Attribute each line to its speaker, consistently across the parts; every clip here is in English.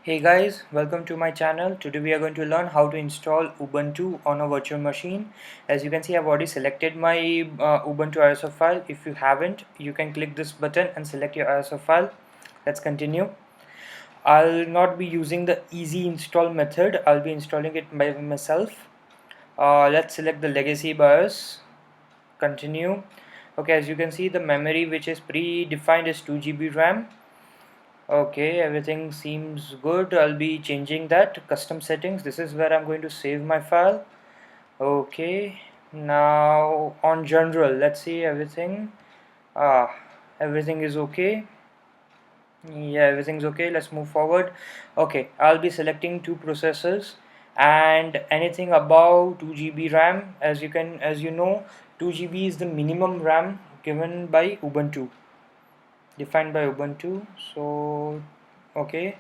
Speaker 1: Hey guys, welcome to my channel. Today we are going to learn how to install Ubuntu on a virtual machine. As you can see, I've already selected my Ubuntu ISO file. If you haven't, you can click this button and select your ISO file. Let's continue. I'll not be using the easy install method. I'll be installing it by myself. Let's select the legacy BIOS. Continue. Okay, as you can see, the memory which is predefined is 2 GB RAM. Okay, everything seems good. I'll be changing that custom settings. This is where I'm going to save my file. Okay, now on general, let's see everything. Ah, everything is okay. Yeah, everything's okay. Let's move forward. Okay, I'll be selecting two processors and anything above 2 GB RAM. As you know, 2 GB is the minimum RAM given by Ubuntu, defined by Ubuntu. So okay,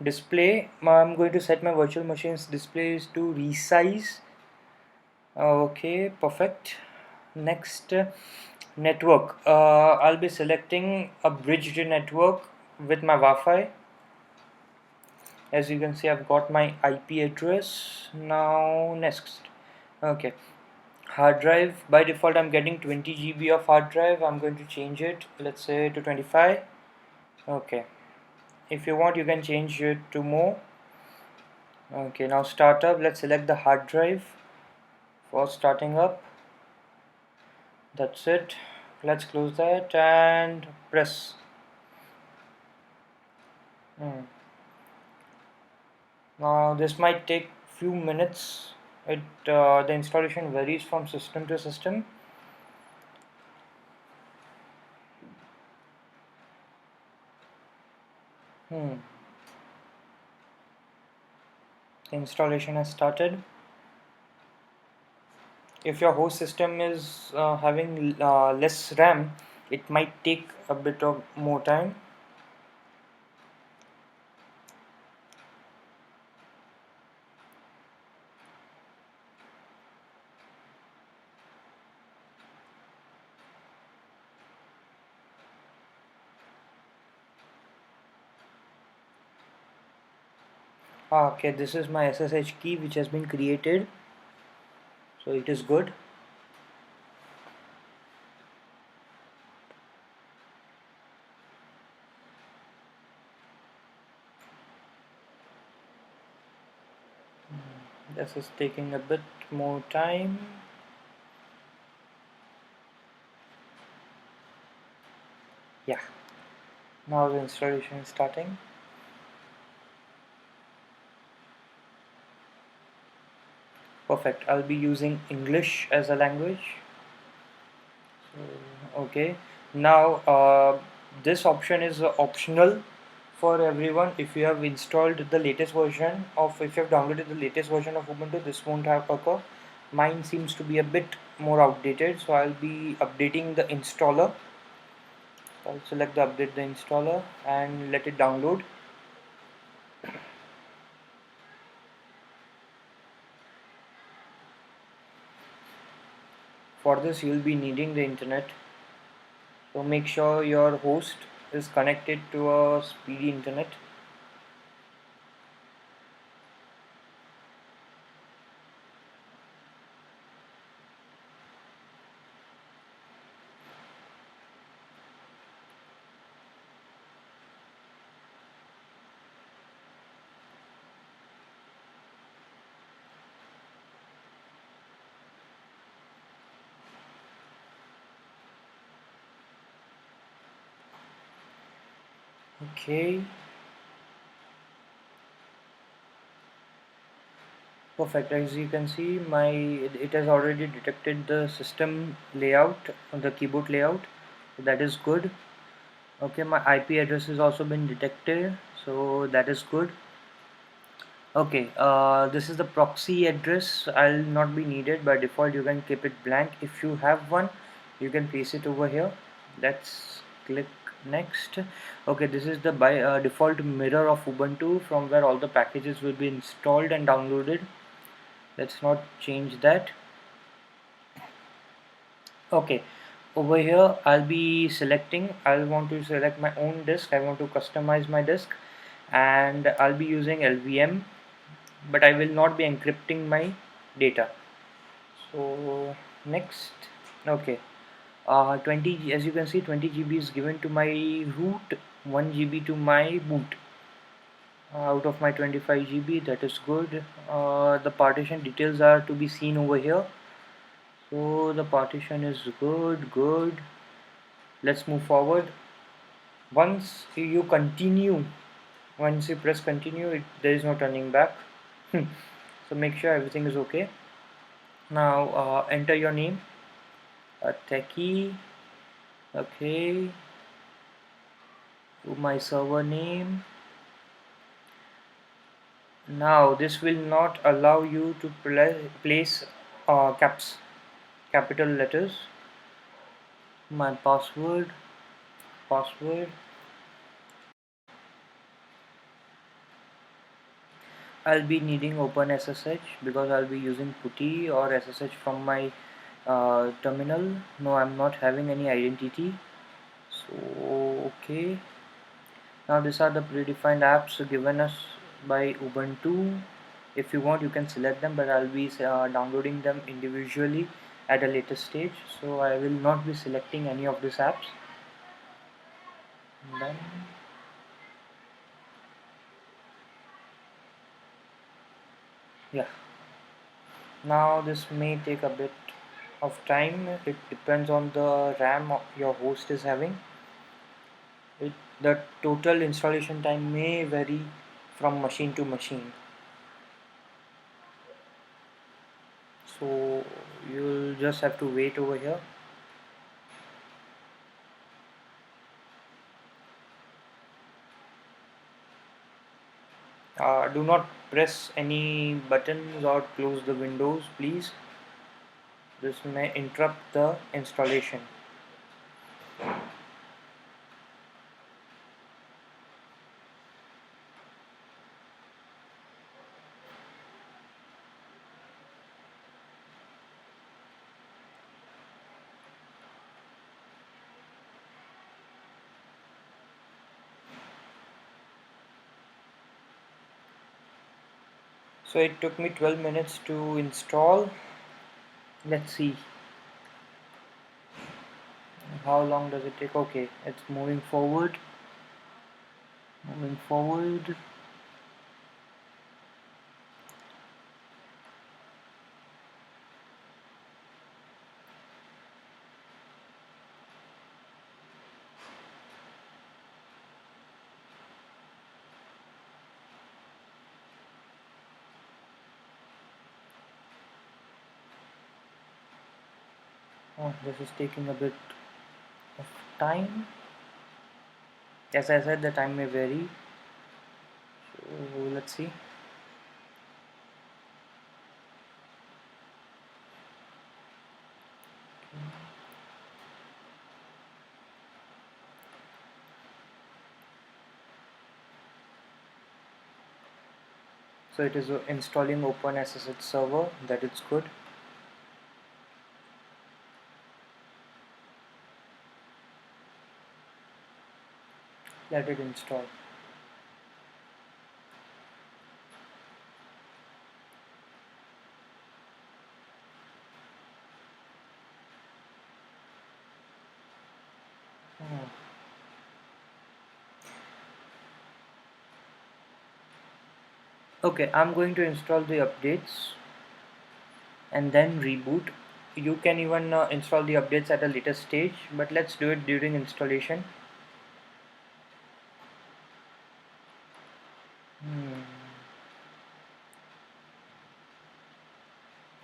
Speaker 1: display, I'm going to set my virtual machine's displays to resize. Okay, perfect. Next, network, I'll be selecting a bridged network with my Wi-Fi. As you can see, I've got my IP address. Now next, okay, hard drive. By default I'm getting 20 GB of hard drive. I'm going to change it, let's say, to 25. Okay, if you want you can change it to more. Okay, now startup, let's select the hard drive for starting up. That's it. Let's close that and press. Now this might take few minutes. The installation varies from system to system. The installation has started. If your host system is having less RAM, it might take a bit of more time. Okay, this is my SSH key which has been created, so it is good. This is taking a bit more time. Yeah, now the installation is starting. Perfect. I'll be using English as a language. Okay, now this option is optional for everyone. If you have installed the latest version of, if you have downloaded the latest version of Ubuntu, this won't have occur. Mine seems to be a bit more outdated, so I'll be updating the installer. I'll select the update the installer and let it download. For this you'll be needing the internet, so make sure your host is connected to a speedy internet. Okay, perfect. As you can see, it has already detected the system layout, the keyboard layout. So that is good. Okay, my IP address has also been detected, so that is good. Okay, this is the proxy address. I'll not be needed by default. You can keep it blank. If you have one, you can paste it over here. Let's click next. Okay, this is the by default mirror of Ubuntu from where all the packages will be installed and downloaded. Let's not change that. Okay, over here I'll be selecting, I'll want to select my own disk. I want to customize my disk. and I'll be using LVM, but I will not be encrypting my data. So next, okay, 20, as you can see, 20 GB is given to my root, 1 GB to my boot, out of my 25 GB. That is good. The partition details are to be seen over here. So the partition is good. Let's move forward. Once you continue, once you press continue, there is no turning back. So make sure everything is okay. Now enter your name, techie. Okay, my server name. Now this will not allow you to place capital letters. My password. I'll be needing OpenSSH because I'll be using PuTTY or SSH from my terminal. No, I'm not having any identity. So okay. Now these are the predefined apps given us by Ubuntu. If you want, you can select them, but I'll be downloading them individually at a later stage. So I will not be selecting any of these apps. And then yeah. Now this may take a bit of time. It depends on the RAM your host is having. The total installation time may vary from machine to machine. So you'll just have to wait over here. Do not press any buttons or close the windows, please. This may interrupt the installation. So it took me 12 minutes to install. Let's see how long does it take. Okay, it's moving forward. Oh, this is taking a bit of time. As I said, the time may vary. So let's see. So it is installing OpenSSH server. That is good. Let it install. Hmm. Okay, I'm going to install the updates and then reboot. You can even install the updates at a later stage, but let's do it during installation. Hmm.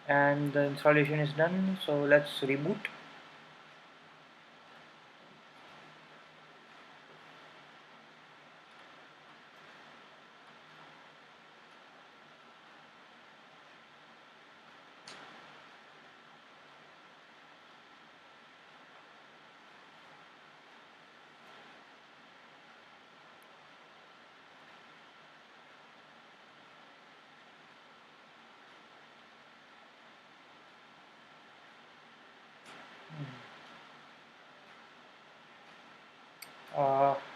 Speaker 1: And the installation is done, so let's reboot.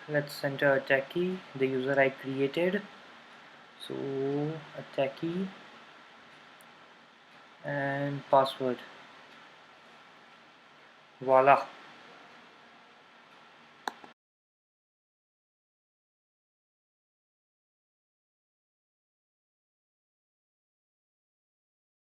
Speaker 1: Let's enter a tech key, the user I created. So a tech key and password. Voila,